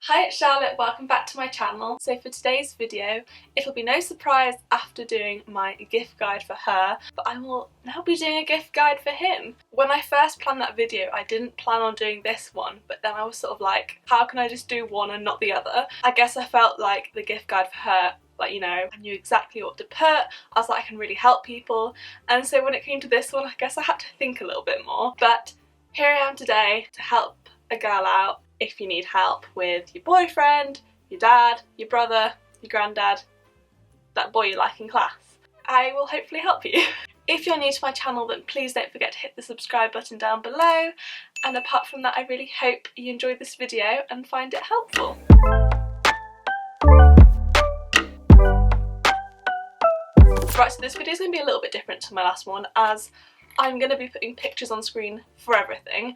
Hi, it's Charlotte, welcome back to my channel. So for today's video, it'll be no surprise after doing my gift guide for her, but I will now be doing a gift guide for him. When I first planned that video, I didn't plan on doing this one, but then I was sort of like, how can I just do one and not the other? I guess I felt like the gift guide for her, like, you know, I knew exactly what to put. I was like, I can really help people. And so when it came to this one, I guess I had to think a little bit more. But here I am today to help a girl out. If you need help with your boyfriend, your dad, your brother, your granddad, that boy you like in class, I will hopefully help you. If you're new to my channel, then please don't forget to hit the subscribe button down below. And apart from that, I really hope you enjoyed this video and find it helpful. Right, so this video is going to be a little bit different to my last one, as I'm going to be putting pictures on screen for everything.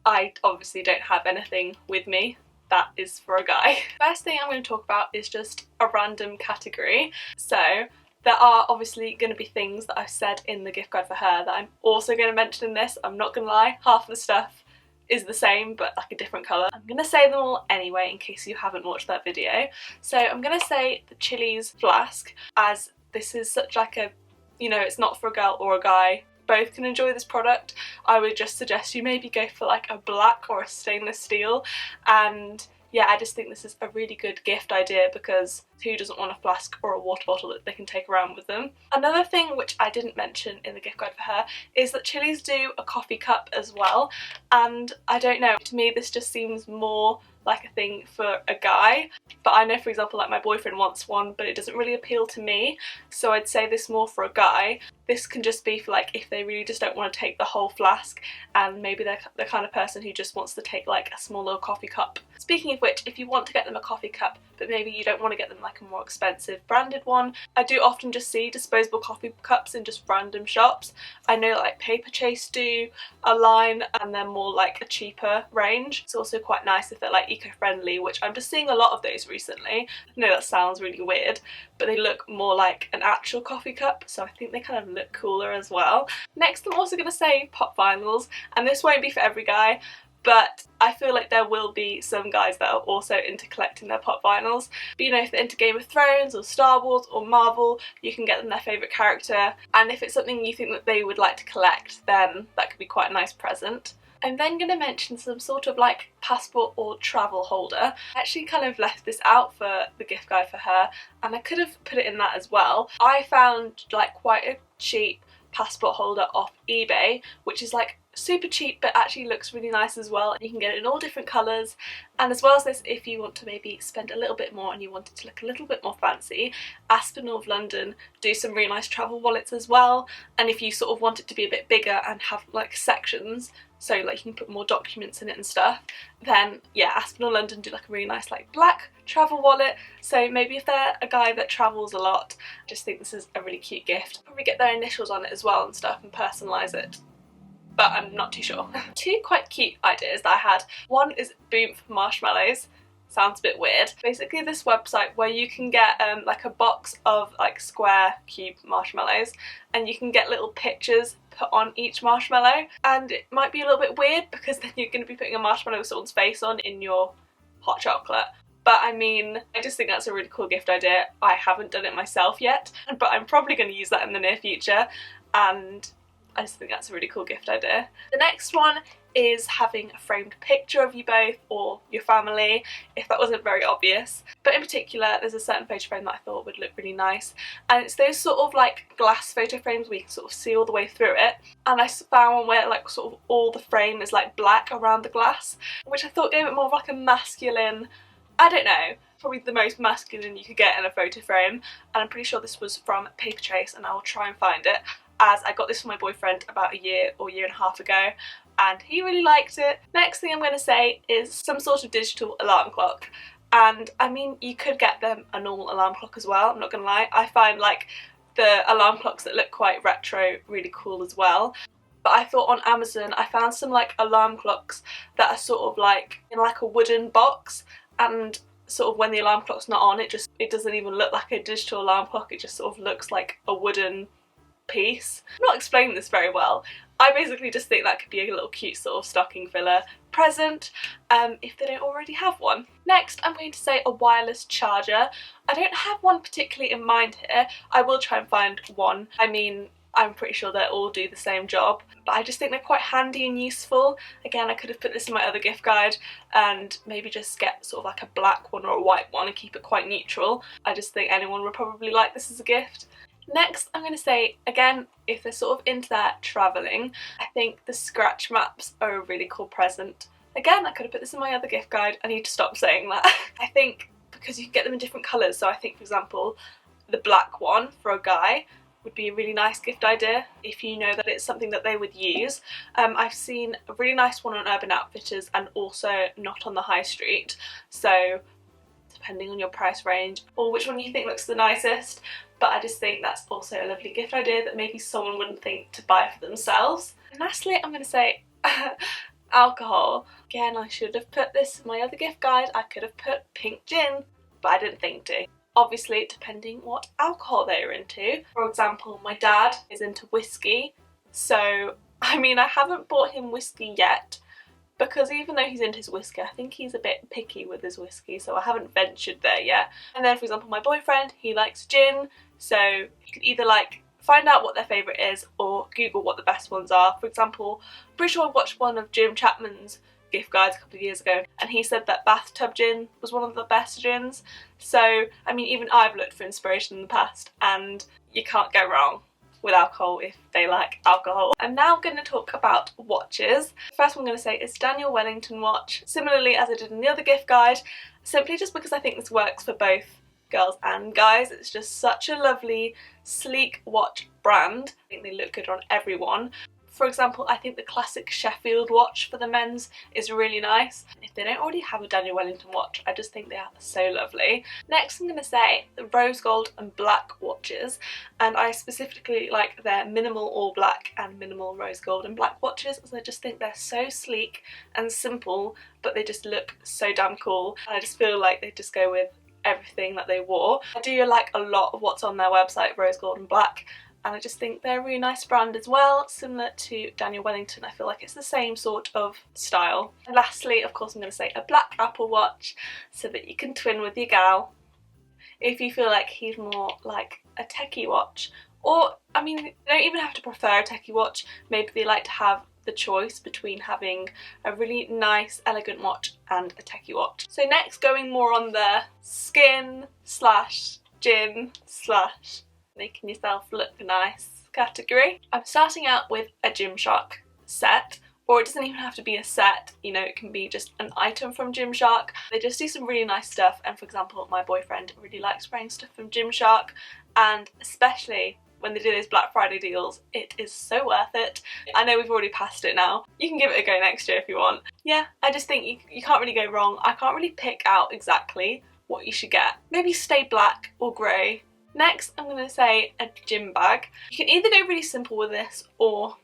I obviously don't have anything with me that is for a guy. First thing I'm going to talk about is just a random category. So there are obviously going to be things that I've said in the gift guide for her that I'm also going to mention in this. I'm not going to lie, half of the stuff is the same but like a different colour. I'm going to say them all anyway in case you haven't watched that video. So I'm going to say the Chili's flask, as this is such like a, you know, it's not for a girl or a guy. Both can enjoy this product. I would just suggest you maybe go for like a black or a stainless steel, and yeah, I just think this is a really good gift idea because who doesn't want a flask or a water bottle that they can take around with them? Another thing which I didn't mention in the gift guide for her is that Chili's do a coffee cup as well, and I don't know, to me this just seems more like a thing for a guy. But I know, for example, like my boyfriend wants one, but it doesn't really appeal to me, so I'd say this more for a guy. This can just be for like if they really just don't want to take the whole flask, and maybe they're the kind of person who just wants to take like a small little coffee cup. Speaking of which, if you want to get them a coffee cup but maybe you don't want to get them like a more expensive branded one, I do often just see disposable coffee cups in just random shops. I know like Paper Chase do a line and they're more like a cheaper range. It's also quite nice if they're like eco-friendly, which I'm just seeing a lot of those recently. I know that sounds really weird, but they look more like an actual coffee cup, so I think they kind of look cooler as well. Next, I'm also going to say pop vinyls, and this won't be for every guy, but I feel like there will be some guys that are also into collecting their pop vinyls. But you know, if they're into Game of Thrones or Star Wars or Marvel, you can get them their favourite character, and if it's something you think that they would like to collect, then that could be quite a nice present. I'm then going to mention some sort of like passport or travel holder. I actually kind of left this out for the gift guide for her, and I could have put it in that as well. I found like quite a cheap passport holder off eBay, which is like super cheap but actually looks really nice as well, and you can get it in all different colours. And as well as this, if you want to maybe spend a little bit more and you want it to look a little bit more fancy, Aspinal London do some really nice travel wallets as well. And if you sort of want it to be a bit bigger and have like sections, so like you can put more documents in it and stuff, then yeah, Aspinal London do like a really nice like black travel wallet. So maybe if they're a guy that travels a lot, I just think this is a really cute gift. Probably get their initials on it as well and stuff and personalise it, but I'm not too sure. Two quite cute ideas that I had. One is Boomf marshmallows. Sounds a bit weird. Basically this website where you can get like a box of like square cube marshmallows, and you can get little pictures put on each marshmallow, and it might be a little bit weird because then you're going to be putting a marshmallow with someone's face on in your hot chocolate. But I mean, I just think that's a really cool gift idea. I haven't done it myself yet, but I'm probably going to use that in the near future, and I just think that's a really cool gift idea. The next one is having a framed picture of you both or your family, if that wasn't very obvious. But in particular, there's a certain photo frame that I thought would look really nice, and it's those sort of like glass photo frames where you can sort of see all the way through it. And I found one where like sort of all the frame is like black around the glass, which I thought gave it more of like a masculine, I don't know, probably the most masculine you could get in a photo frame. And I'm pretty sure this was from Paper Chase, and I will try and find it, as I got this for my boyfriend about a year or year and a half ago, and he really liked it. Next thing I'm going to say is some sort of digital alarm clock. And I mean, you could get them a normal alarm clock as well, I'm not going to lie. I find like the alarm clocks that look quite retro really cool as well. But I thought on Amazon I found some like alarm clocks that are sort of like in like a wooden box, and sort of when the alarm clock's not on, it doesn't even look like a digital alarm clock, it just sort of looks like a wooden piece. I'm not explaining this very well. I basically just think that could be a little cute sort of stocking filler, present if they don't already have one. Next, I'm going to say a wireless charger. I don't have one particularly in mind here. I will try and find one. I mean, I'm pretty sure they all do the same job, but I just think they're quite handy and useful. Again, I could have put this in my other gift guide and maybe just get sort of like a black one or a white one and keep it quite neutral. I just think anyone would probably like this as a gift. Next, I'm going to say, again, if they're sort of into that travelling, I think the scratch maps are a really cool present. Again, I could have put this in my other gift guide. I need to stop saying that. I think because you can get them in different colours, so I think, for example, the black one for a guy would be a really nice gift idea if you know that it's something that they would use. I've seen a really nice one on Urban Outfitters and also not on the high street, so depending on your price range or which one you think looks the nicest, but I just think that's also a lovely gift idea that maybe someone wouldn't think to buy for themselves. And lastly, I'm going to say alcohol. Again, I should have put this in my other gift guide. I could have put pink gin, but I didn't think to. Obviously, depending what alcohol they're into. For example, my dad is into whiskey, so I mean, I haven't bought him whiskey yet because even though he's into his whiskey, I think he's a bit picky with his whiskey, so I haven't ventured there yet. And then, for example, my boyfriend, he likes gin, so you can either find out what their favourite is or Google what the best ones are. For example, I'm pretty sure I watched one of Jim Chapman's gift guides a couple of years ago and he said that Bathtub gin was one of the best gins. So I mean, even I've looked for inspiration in the past and you can't go wrong with alcohol if they like alcohol. I'm now going to talk about watches. The first one I'm going to say is Daniel Wellington watch, similarly as I did in the other gift guide, simply just because I think this works for both girls and guys. It's just such a lovely sleek watch brand. I think they look good on everyone. For example, I think the classic Sheffield watch for the men's is really nice. If they don't already have a Daniel Wellington watch, I just think they are so lovely. Next, I'm going to say the rose gold and black watches, and I specifically like their minimal all black and minimal rose gold and black watches, as I just think they're so sleek and simple, but they just look so damn cool. And I just feel like they just go with everything that they wore. I do like a lot of what's on their website, rose gold and black, and I just think they're a really nice brand as well, similar to Daniel Wellington. I feel like it's the same sort of style. And lastly, of course, I'm going to say a black Apple watch so that you can twin with your gal if you feel like he's more like a techie watch. Or, I mean, they don't even have to prefer a techie watch. Maybe they like to have the choice between having a really nice, elegant watch and a techie watch. So next, going more on the skin slash gym slash making yourself look nice category. I'm starting out with a Gymshark set, or it doesn't even have to be a set, you know, it can be just an item from Gymshark. They just do some really nice stuff, and for example, my boyfriend really likes wearing stuff from Gymshark, and especially when they do those Black Friday deals, it is so worth it. I know we've already passed it now. You can give it a go next year if you want. Yeah, I just think you can't really go wrong. I can't really pick out exactly what you should get. Maybe stay black or grey. Next, I'm going to say a gym bag. You can either go really simple with this or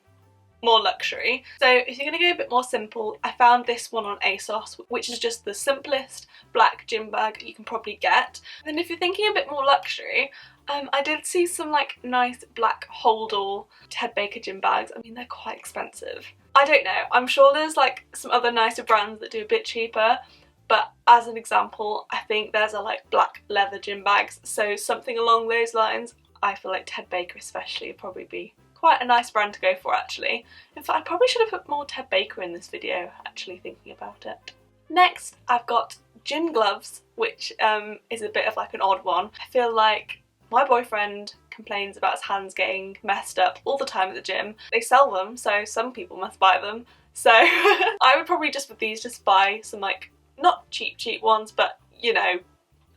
more luxury. So if you're going to go a bit more simple, I found this one on ASOS, which is just the simplest black gym bag you can probably get. And then if you're thinking a bit more luxury, I did see some like nice black holdall Ted Baker gym bags. I mean, they're quite expensive. I don't know, I'm sure there's like some other nicer brands that do a bit cheaper, but as an example, I think there's a like black leather gym bags, so something along those lines. I feel like Ted Baker especially would probably be quite a nice brand to go for actually. In fact, I probably should have put more Ted Baker in this video, actually thinking about it. Next, I've got gym gloves, which is a bit of like an odd one. I feel like my boyfriend complains about his hands getting messed up all the time at the gym. They sell them, so some people must buy them. So I would probably just with these just buy some like, not cheap ones, but you know,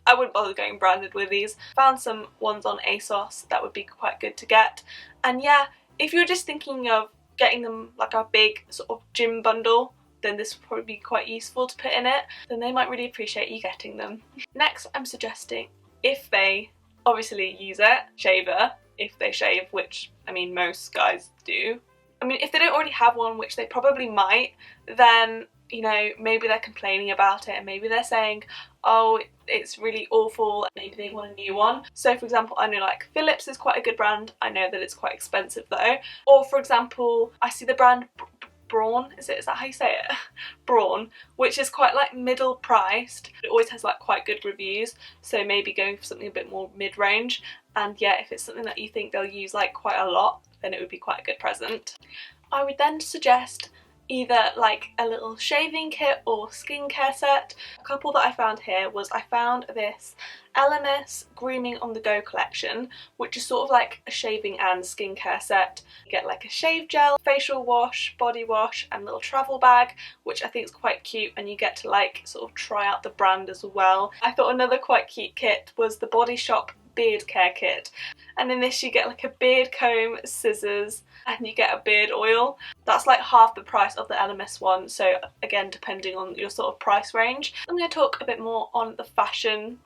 I wouldn't bother going branded with these. Found some ones on ASOS that would be quite good to get. And yeah, if you're just thinking of getting them like a big sort of gym bundle, then this would probably be quite useful to put in it. Then they might really appreciate you getting them. Next, I'm suggesting, if they obviously use it, shaver, if they shave, which I mean most guys do. I mean, if they don't already have one, which they probably might, then you know, maybe they're complaining about it and maybe they're saying, oh, it's really awful, maybe they want a new one. So for example, I know like Philips is quite a good brand. I know that it's quite expensive though. Or for example, I see the brand Braun, is that how you say it? Braun, which is quite like middle priced. It always has like quite good reviews, so maybe going for something a bit more mid-range. And yeah, if it's something that you think they'll use like quite a lot, then it would be quite a good present. I would then suggest either like a little shaving kit or skincare set. A couple that I found here was I found this Elemis Grooming on the Go collection, which is sort of like a shaving and skincare set. You get like a shave gel, facial wash, body wash and a little travel bag, which I think is quite cute, and you get to like sort of try out the brand as well. I thought another quite cute kit was the Bodyshop beard care kit, and in this you get like a beard comb, scissors, and you get a beard oil. That's like half the price of the Elemis one, so again depending on your sort of price range. I'm going to talk a bit more on the fashion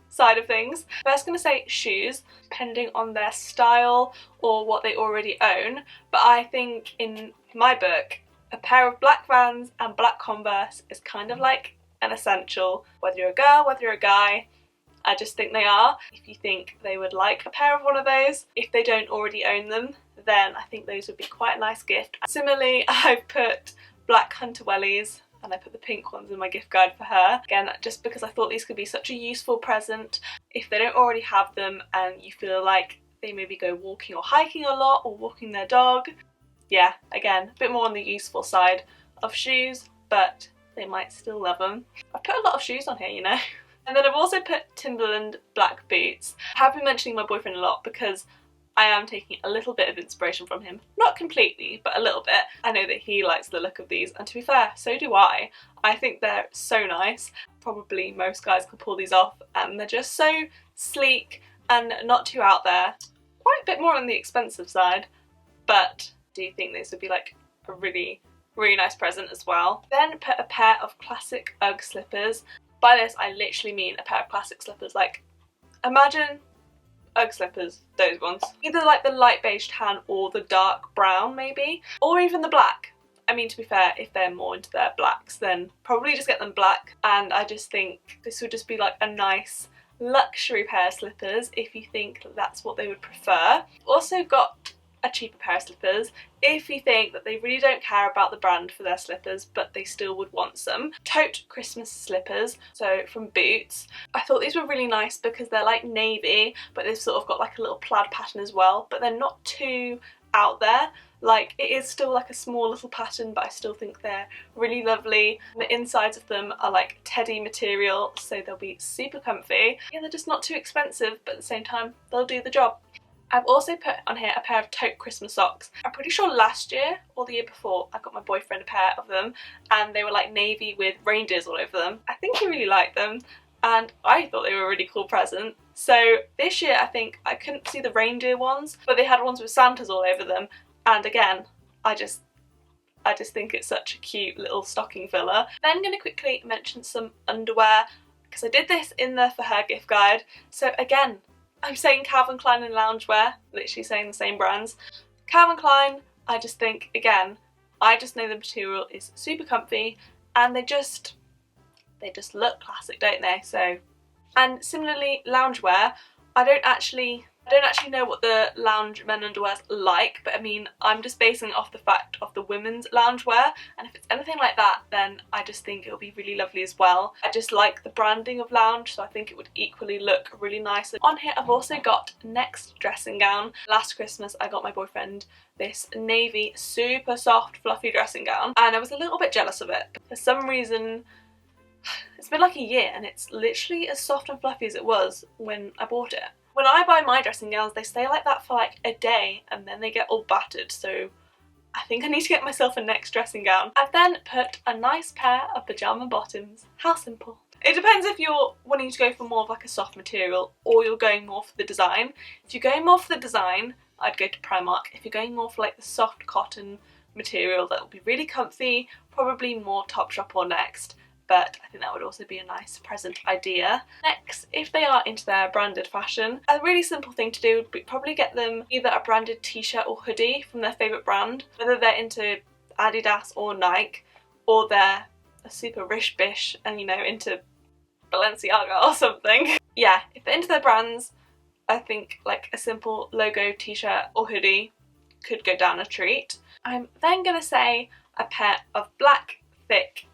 side of things. First, I'm going to say shoes, depending on their style or what they already own, but I think in my book a pair of black Vans and black Converse is kind of like an essential, whether you're a girl, whether you're a guy. I just think they are. If you think they would like a pair of one of those, if they don't already own them, then I think those would be quite a nice gift. Similarly, I've put black hunter wellies, and I put the pink ones in my gift guide for her. Again, just because I thought these could be such a useful present if they don't already have them and you feel like they maybe go walking or hiking a lot or walking their dog. Yeah, again, a bit more on the useful side of shoes, but they might still love them. I've put a lot of shoes on here, you know. And then I've also put Timberland black boots. I have been mentioning my boyfriend a lot because I am taking a little bit of inspiration from him. Not completely, but a little bit. I know that he likes the look of these, and to be fair, so do I. I think they're so nice. Probably most guys could pull these off, and they're just so sleek and not too out there. Quite a bit more on the expensive side, but I do think this would be like a really, really nice present as well. Then put a pair of classic UGG slippers. By this, I literally mean a pair of classic slippers. Like, imagine UGG slippers, those ones. Either like the light beige tan or the dark brown maybe, or even the black. I mean, to be fair, if they're more into their blacks, then probably just get them black. And I just think this would just be like a nice luxury pair of slippers if you think that's what they would prefer. Also got a cheaper pair of slippers if you think that they really don't care about the brand for their slippers but they still would want some. Tote Christmas slippers, so from Boots. I thought these were really nice because they're like navy, but they've sort of got like a little plaid pattern as well, but they're not too out there. Like, it is still like a small little pattern, but I still think they're really lovely. The insides of them are like teddy material, so they'll be super comfy. Yeah, they're just not too expensive, but at the same time they'll do the job. I've also put on here a pair of Tote Christmas socks. I'm pretty sure last year or the year before I got my boyfriend a pair of them, and they were like navy with reindeers all over them. I think he really liked them and I thought they were a really cool present. So this year I think I couldn't see the reindeer ones, but they had ones with Santas all over them, and again I just think it's such a cute little stocking filler. Then I'm going to quickly mention some underwear because I did this in the For Her gift guide. So again, I'm saying Calvin Klein and loungewear, literally saying the same brands. Calvin Klein, I just think, again, I just know the material is super comfy and they just look classic, don't they? So, and similarly, loungewear, I don't actually know what the lounge men underwear's like, but I mean, I'm just basing it off the fact of the women's loungewear, and if it's anything like that, then I just think it'll be really lovely as well. I just like the branding of lounge, so I think it would equally look really nice. On here, I've also got Next dressing gown. Last Christmas, I got my boyfriend this navy, super soft, fluffy dressing gown, and I was a little bit jealous of it. For some reason, it's been like a year, and it's literally as soft and fluffy as it was when I bought it. When I buy my dressing gowns, they stay like that for like a day and then they get all battered, so I think I need to get myself a Next dressing gown. I've then put a nice pair of pyjama bottoms. How simple. It depends if you're wanting to go for more of like a soft material or you're going more for the design. If you're going more for the design, I'd go to Primark. If you're going more for like the soft cotton material that will be really comfy, probably more Topshop or Next. But I think that would also be a nice present idea. Next, if they are into their branded fashion, a really simple thing to do would be probably get them either a branded t-shirt or hoodie from their favourite brand, whether they're into Adidas or Nike, or they're a super rich bish and, you know, into Balenciaga or something. Yeah, if they're into their brands, I think like a simple logo t-shirt or hoodie could go down a treat. I'm then going to say a pair of black, thick,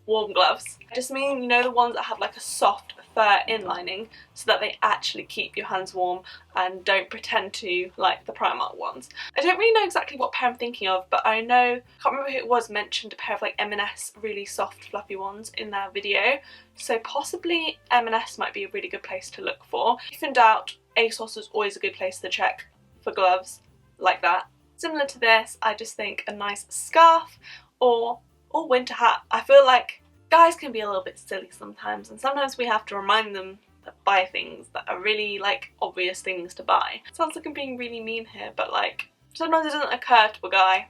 warm gloves. I just mean, you know, the ones that have like a soft fur inlining so that they actually keep your hands warm and don't pretend to like the Primark ones. I don't really know exactly what pair I'm thinking of, but I know, I can't remember who it was, mentioned a pair of like M&S really soft fluffy ones in their video, so possibly M&S might be a really good place to look for. If in doubt, ASOS is always a good place to check for gloves like that. Similar to this, I just think a nice scarf or winter hat. I feel like guys can be a little bit silly sometimes, and sometimes we have to remind them to buy things that are really like obvious things to buy. It sounds like I'm being really mean here, but like sometimes it doesn't occur to a guy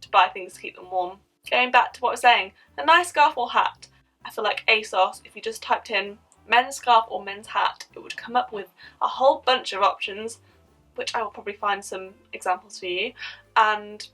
to buy things to keep them warm. Going back to what I was saying, a nice scarf or hat. I feel like ASOS, if you just typed in men's scarf or men's hat, it would come up with a whole bunch of options, which I will probably find some examples for you. And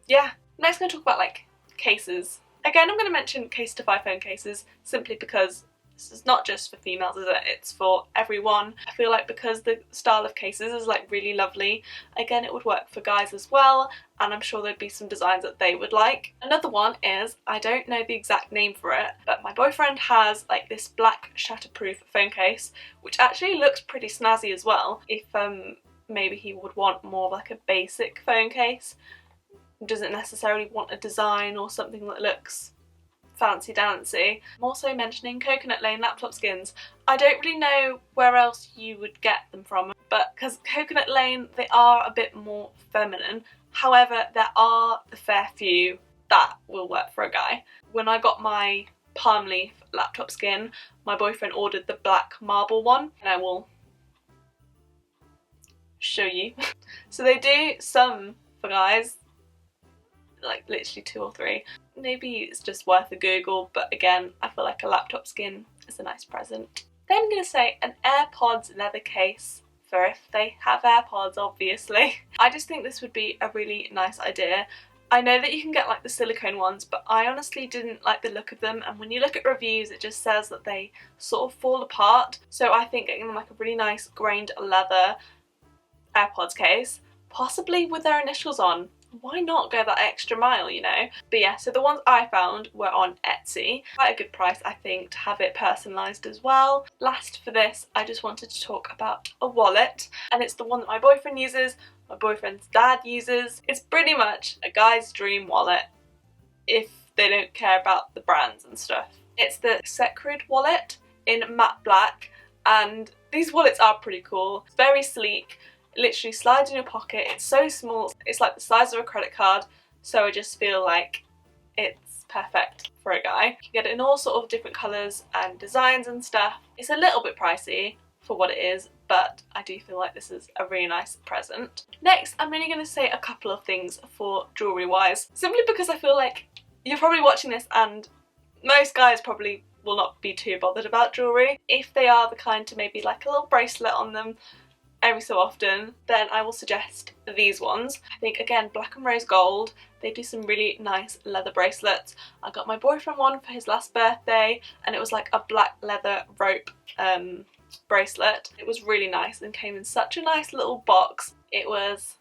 yeah, next I'm going to talk about like cases. Again, I'm going to mention Casetify phone cases simply because this is not just for females, is it? It's for everyone. I feel like because the style of cases is like really lovely, again it would work for guys as well, and I'm sure there'd be some designs that they would like. Another one is, I don't know the exact name for it, but my boyfriend has like this black Shatterproof phone case, which actually looks pretty snazzy as well. If maybe he would want more of like a basic phone case, doesn't necessarily want a design or something that looks fancy dancy. I'm also mentioning Coconut Lane laptop skins. I don't really know where else you would get them from, but because Coconut Lane, they are a bit more feminine. However, there are a fair few that will work for a guy. When I got my palm leaf laptop skin, my boyfriend ordered the black marble one, and I will show you. So they do some for guys, like literally 2 or 3. Maybe it's just worth a Google, but again, I feel like a laptop skin is a nice present. Then I'm going to say an AirPods leather case, for if they have AirPods obviously. I just think this would be a really nice idea. I know that you can get like the silicone ones, but I honestly didn't like the look of them, and when you look at reviews it just says that they sort of fall apart, so I think getting them like a really nice grained leather AirPods case, possibly with their initials on. Why not go that extra mile, you know? But yeah, so the ones I found were on Etsy. Quite a good price, I think, to have it personalised as well. Last for this, I just wanted to talk about a wallet, and it's the one that my boyfriend uses, my boyfriend's dad uses. It's pretty much a guy's dream wallet if they don't care about the brands and stuff. It's the Secrid wallet in matte black, and these wallets are pretty cool. It's very sleek. It literally slides in your pocket. It's so small, it's like the size of a credit card, so I just feel like it's perfect for a guy. You can get it in all sort of different colours and designs and stuff. It's a little bit pricey for what it is, but I do feel like this is a really nice present. Next, I'm only going to say a couple of things for jewellery wise, simply because I feel like you're probably watching this and most guys probably will not be too bothered about jewellery. If they are the kind to maybe like a little bracelet on them every so often, then I will suggest these ones. I think again, Black&Rosegold, they do some really nice leather bracelets. I got my boyfriend one for his last birthday, and it was like a black leather rope bracelet. It was really nice and came in such a nice little box. It was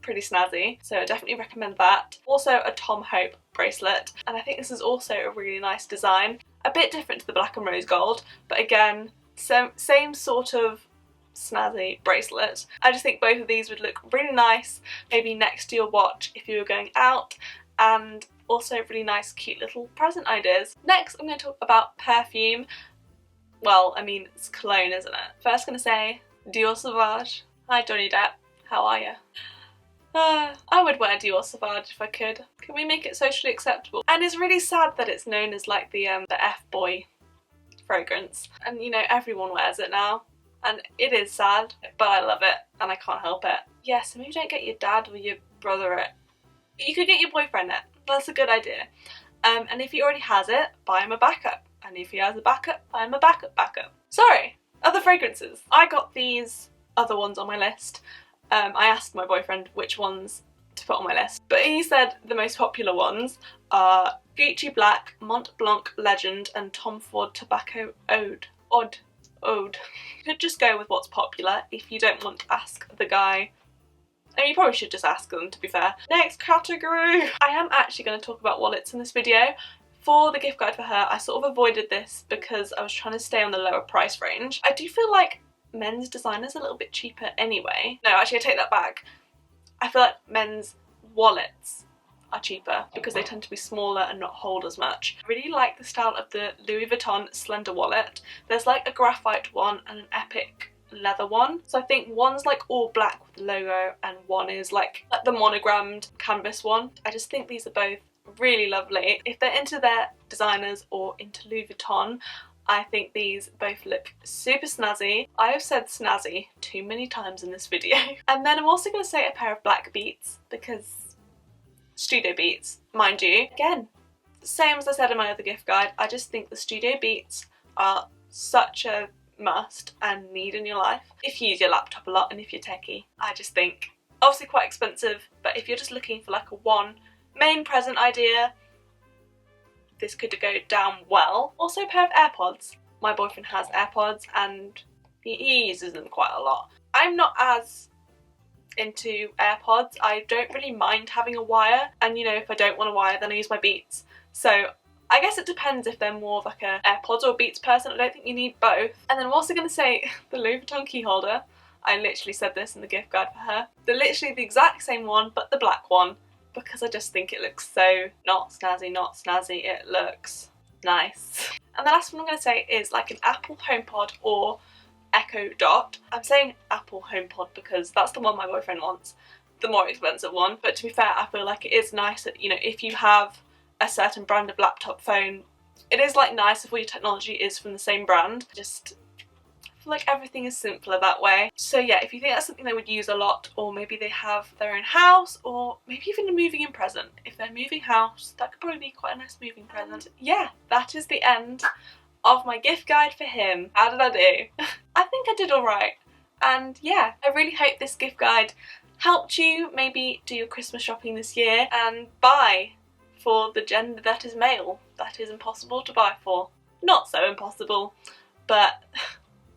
pretty snazzy, so I definitely recommend that. Also a Tom Hope bracelet, and I think this is also a really nice design. A bit different to the Black&Rosegold, but again, same sort of snazzy bracelet. I just think both of these would look really nice, maybe next to your watch if you were going out, and also really nice cute little present ideas. Next I'm going to talk about perfume. Well, I mean, it's cologne, isn't it? First going to say Dior Sauvage. Hi Johnny Depp, how are you? I would wear Dior Sauvage if I could. Can we make it socially acceptable? And it's really sad that it's known as like the F-boy fragrance, and you know, everyone wears it now. And it is sad, but I love it and I can't help it. Yeah, so maybe don't get your dad or your brother it. You could get your boyfriend it. That's a good idea. And if he already has it, buy him a backup. And if he has a backup, buy him a backup. Sorry, other fragrances. I got these other ones on my list. I asked my boyfriend which ones to put on my list, but he said the most popular ones are Gucci Black, Mont Blanc Legend, and Tom Ford Tobacco Ode. Ode. You could just go with what's popular if you don't want to ask the guy And you probably should just ask them, to be fair. Next category! I am actually going to talk about wallets in this video. For the gift guide for her, I sort of avoided this because I was trying to stay on the lower price range. I do feel like men's designers are a little bit cheaper anyway. No, actually I take that back. I feel like men's wallets are cheaper because they tend to be smaller and not hold as much. I really like the style of the Louis Vuitton slender wallet. There's like a graphite one and an epic leather one. So I think one's like all black with the logo and one is like the monogrammed canvas one. I just think these are both really lovely. If they're into their designers or into Louis Vuitton, I think these both look super snazzy. I have said snazzy too many times in this video. And then I'm also going to say a pair of black beats because studio beats, mind you. Again, same as I said in my other gift guide, I just think the studio beats are such a must and need in your life. If you use your laptop a lot and if you're techie, I just think, obviously quite expensive, but if you're just looking for like a one main present idea, this could go down well. Also a pair of AirPods. My boyfriend has AirPods and he uses them quite a lot. I'm not as into AirPods. I don't really mind having a wire, and you know, if I don't want a wire then I use my Beats. So I guess it depends if they're more of like a AirPods or Beats person. I don't think you need both. And then I'm also going to say the Louis Vuitton key holder. I literally said this in the gift guide for her. They're literally the exact same one but the black one, because I just think it looks so not snazzy, it looks nice. And the last one I'm going to say is like an Apple HomePod or Echo Dot. I'm saying Apple HomePod because that's the one my boyfriend wants, the more expensive one. But to be fair, I feel like it is nice that, you know, if you have a certain brand of laptop phone, it is like nice if all your technology is from the same brand. Just feel like everything is simpler that way. So yeah, if you think that's something they would use a lot, or maybe they have their own house, or maybe even a moving in present. If they're moving house, that could probably be quite a nice moving present. Yeah, that is the end of my gift guide for him. How did I do? I think I did alright. And yeah, I really hope this gift guide helped you maybe do your Christmas shopping this year and buy for the gender that is male. That is impossible to buy for. Not so impossible, but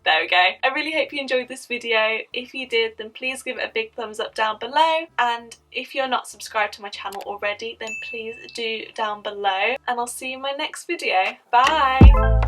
there we go. I really hope you enjoyed this video. If you did, then please give it a big thumbs up down below. And if you're not subscribed to my channel already, then please do down below. And I'll see you in my next video. Bye!